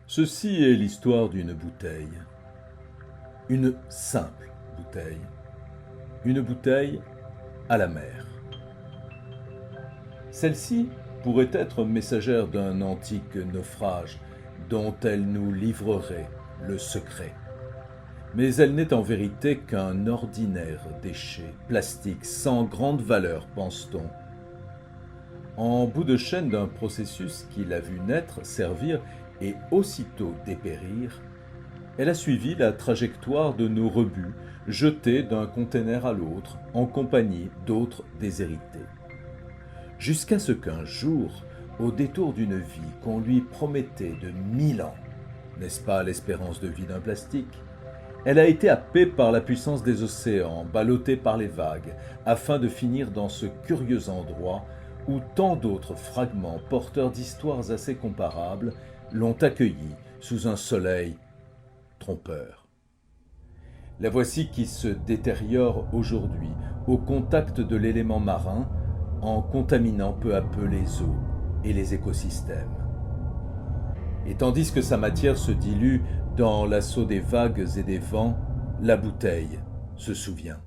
Ceci est l'histoire d'une bouteille. Une simple bouteille. Une bouteille à la mer. Celle-ci pourrait être messagère d'un antique naufrage dont elle nous livrerait le secret. Mais elle n'est en vérité qu'un ordinaire déchet plastique sans grande valeur, pense-t-on. En bout de chaîne d'un processus qui l'a vu naître, servir et aussitôt dépérir, elle a suivi la trajectoire de nos rebuts jetés d'un conteneur à l'autre en compagnie d'autres déshérités. Jusqu'à ce qu'un jour, au détour d'une vie qu'on lui promettait de 1000 ans, n'est-ce pas l'espérance de vie d'un plastique, elle a été happée par la puissance des océans, ballottée par les vagues, afin de finir dans ce curieux endroit où tant d'autres fragments porteurs d'histoires assez comparables l'ont accueillie sous un soleil trompeur. La voici qui se détériore aujourd'hui au contact de l'élément marin en contaminant peu à peu les eaux et les écosystèmes. Et tandis que sa matière se dilue dans l'assaut des vagues et des vents, la bouteille se souvient.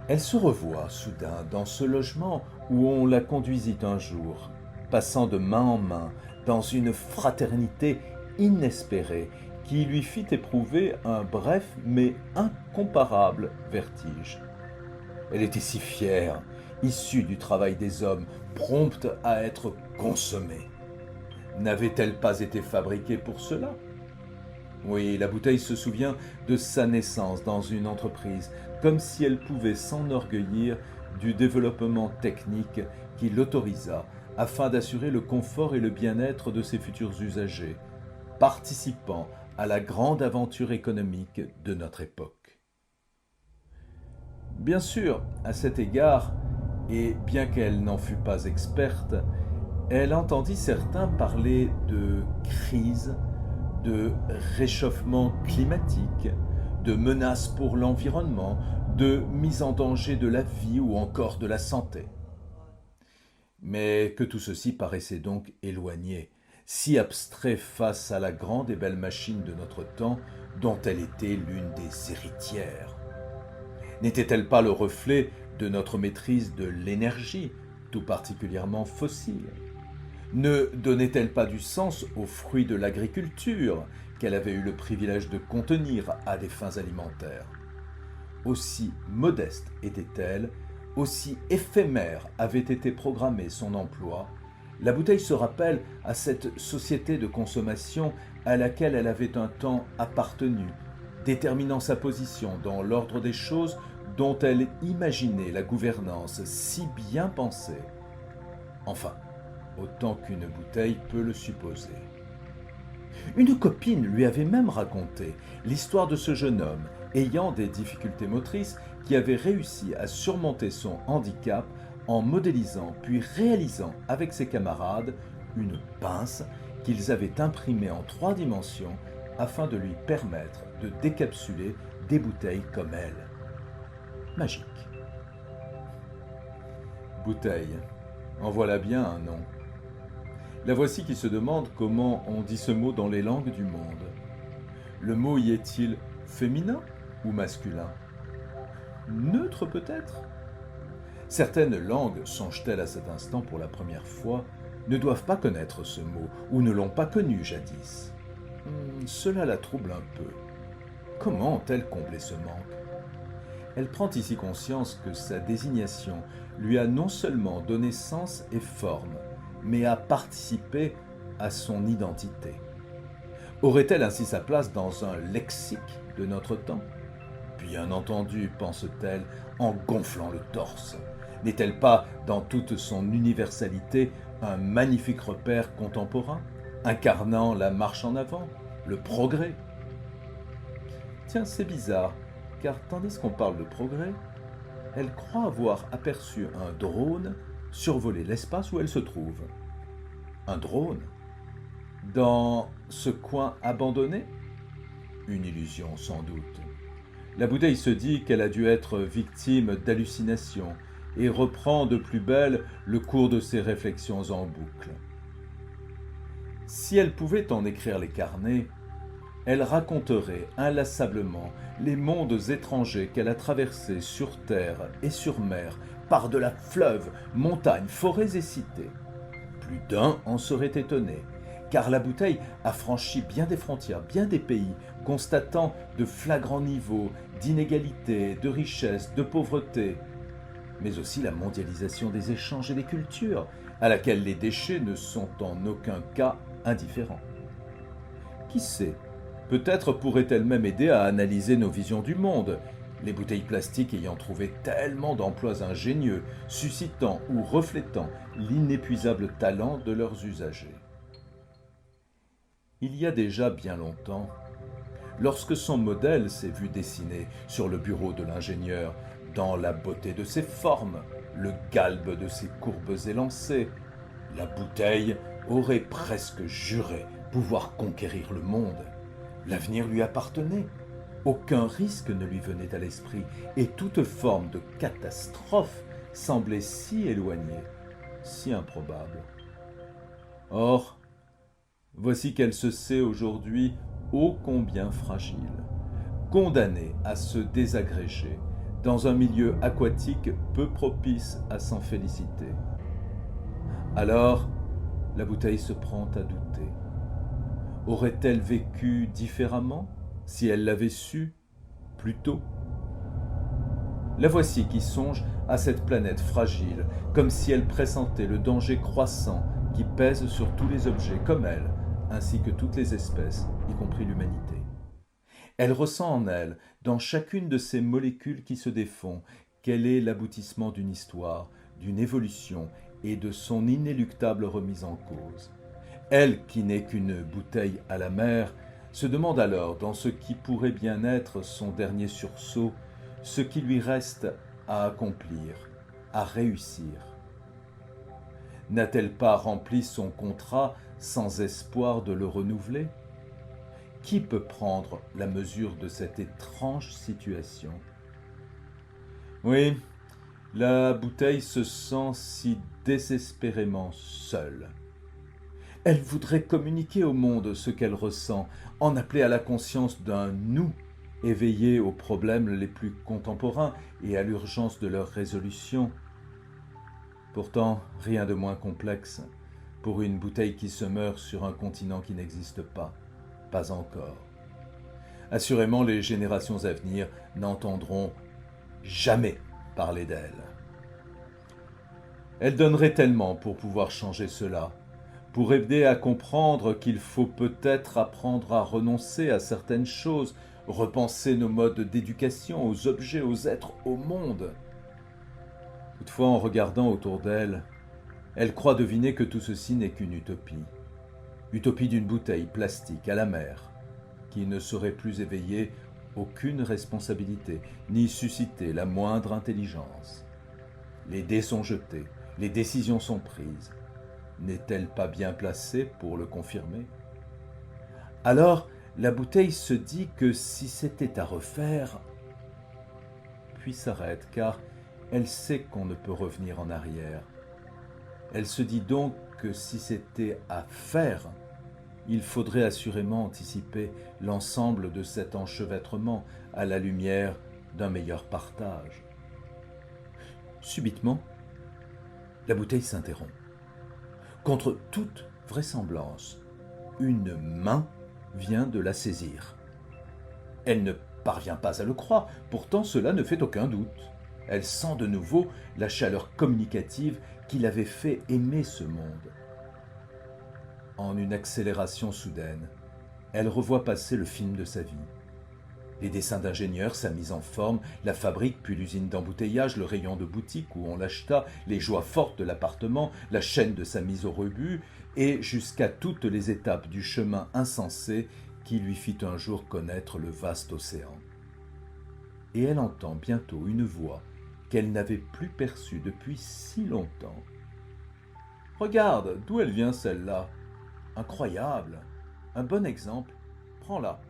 Elle se revoit soudain dans ce logement où on la conduisit un jour, passant de main en main dans une fraternité inespérée qui lui fit éprouver un bref mais incomparable vertige. Elle était si fière, issue du travail des hommes, prompte à être consommée. N'avait-elle pas été fabriquée pour cela ? Oui, la bouteille se souvient de sa naissance dans une entreprise, comme si elle pouvait s'enorgueillir du développement technique qui l'autorisa afin d'assurer le confort et le bien-être de ses futurs usagers, participant à la grande aventure économique de notre époque. Bien sûr, à cet égard, et bien qu'elle n'en fût pas experte, elle entendit certains parler de crise, de réchauffement climatique, de menaces pour l'environnement, de mise en danger de la vie ou encore de la santé. Mais que tout ceci paraissait donc éloigné, si abstrait face à la grande et belle machine de notre temps dont elle était l'une des héritières. N'était-elle pas le reflet de notre maîtrise de l'énergie, tout particulièrement fossile ? Ne donnait-elle pas du sens aux fruits de l'agriculture qu'elle avait eu le privilège de contenir à des fins alimentaires ? Aussi modeste était-elle, aussi éphémère avait été programmé son emploi, la bouteille se rappelle à cette société de consommation à laquelle elle avait un temps appartenu, déterminant sa position dans l'ordre des choses dont elle imaginait la gouvernance si bien pensée. Enfin, autant qu'une bouteille peut le supposer. Une copine lui avait même raconté l'histoire de ce jeune homme ayant des difficultés motrices qui avait réussi à surmonter son handicap en modélisant puis réalisant avec ses camarades une pince qu'ils avaient imprimée en 3 dimensions afin de lui permettre de décapsuler des bouteilles comme elle. Magique. Bouteille. En voilà bien un nom. La voici qui se demande comment on dit ce mot dans les langues du monde. Le mot y est-il féminin ou masculin ? Neutre peut-être ? Certaines langues, songe-t-elle à cet instant pour la première fois, ne doivent pas connaître ce mot ou ne l'ont pas connu jadis. Cela la trouble un peu. Comment ont-elles comblé ce manque ? Elle prend ici conscience que sa désignation lui a non seulement donné sens et forme, mais a participé à son identité. Aurait-elle ainsi sa place dans un lexique de notre temps ? Bien entendu, pense-t-elle en gonflant le torse. N'est-elle pas, dans toute son universalité, un magnifique repère contemporain, incarnant la marche en avant, le progrès ? Tiens, c'est bizarre, car tandis qu'on parle de progrès, elle croit avoir aperçu un drone survoler l'espace où elle se trouve. Un drone ? Dans ce coin abandonné ? Une illusion sans doute. La bouteille se dit qu'elle a dû être victime d'hallucinations et reprend de plus belle le cours de ses réflexions en boucle. Si elle pouvait en écrire les carnets, elle raconterait inlassablement les mondes étrangers qu'elle a traversés sur terre et sur mer, par-delà fleuves, montagnes, forêts et cités. Plus d'un en serait étonné, car la bouteille a franchi bien des frontières, bien des pays, constatant de flagrants niveaux d'inégalité, de richesse, de pauvreté, mais aussi la mondialisation des échanges et des cultures, à laquelle les déchets ne sont en aucun cas indifférents. Qui sait, peut-être pourrait-elle même aider à analyser nos visions du monde, les bouteilles plastiques ayant trouvé tellement d'emplois ingénieux, suscitant ou reflétant l'inépuisable talent de leurs usagers. Il y a déjà bien longtemps, lorsque son modèle s'est vu dessiné sur le bureau de l'ingénieur, dans la beauté de ses formes, le galbe de ses courbes élancées, la bouteille aurait presque juré pouvoir conquérir le monde. L'avenir lui appartenait. Aucun risque ne lui venait à l'esprit, et toute forme de catastrophe semblait si éloignée, si improbable. Or, voici qu'elle se sait aujourd'hui ô combien fragile, condamnée à se désagréger dans un milieu aquatique peu propice à s'en féliciter. Alors, la bouteille se prend à douter. Aurait-elle vécu différemment si elle l'avait su plus tôt? La voici qui songe à cette planète fragile, comme si elle pressentait le danger croissant qui pèse sur tous les objets comme elle, ainsi que toutes les espèces, y compris l'humanité. Elle ressent en elle, dans chacune de ces molécules qui se défont, qu'elle est l'aboutissement d'une histoire, d'une évolution et de son inéluctable remise en cause. Elle, qui n'est qu'une bouteille à la mer, se demande alors, dans ce qui pourrait bien être son dernier sursaut, ce qui lui reste à accomplir, à réussir. N'a-t-elle pas rempli son contrat sans espoir de le renouveler? Qui peut prendre la mesure de cette étrange situation? Oui, la bouteille se sent si désespérément seule. Elle voudrait communiquer au monde ce qu'elle ressent, en appeler à la conscience d'un nous, éveillé aux problèmes les plus contemporains et à l'urgence de leur résolution. Pourtant, rien de moins complexe pour une bouteille qui se meurt sur un continent qui n'existe pas, pas encore. Assurément, les générations à venir n'entendront jamais parler d'elle. Elle donnerait tellement pour pouvoir changer cela, pour aider à comprendre qu'il faut peut-être apprendre à renoncer à certaines choses, repenser nos modes d'éducation aux objets, aux êtres, au monde. Toutefois, en regardant autour d'elle, elle croit deviner que tout ceci n'est qu'une utopie. Utopie d'une bouteille plastique à la mer, qui ne saurait plus éveiller aucune responsabilité, ni susciter la moindre intelligence. Les dés sont jetés, les décisions sont prises. N'est-elle pas bien placée pour le confirmer? Alors, la bouteille se dit que si c'était à refaire, puis s'arrête, car elle sait qu'on ne peut revenir en arrière. Elle se dit donc que si c'était à faire, il faudrait assurément anticiper l'ensemble de cet enchevêtrement à la lumière d'un meilleur partage. Subitement, la bouteille s'interrompt. Contre toute vraisemblance, une main vient de la saisir. Elle ne parvient pas à le croire, pourtant cela ne fait aucun doute. Elle sent de nouveau la chaleur communicative qui l'avait fait aimer ce monde. En une accélération soudaine, elle revoit passer le film de sa vie. Les dessins d'ingénieur, sa mise en forme, la fabrique puis l'usine d'embouteillage, le rayon de boutique où on l'acheta, les joies fortes de l'appartement, la chaîne de sa mise au rebut, et jusqu'à toutes les étapes du chemin insensé qui lui fit un jour connaître le vaste océan. Et elle entend bientôt une voix qu'elle n'avait plus perçue depuis si longtemps. « Regarde, d'où elle vient celle-là? Incroyable! Un bon exemple, prends-la. »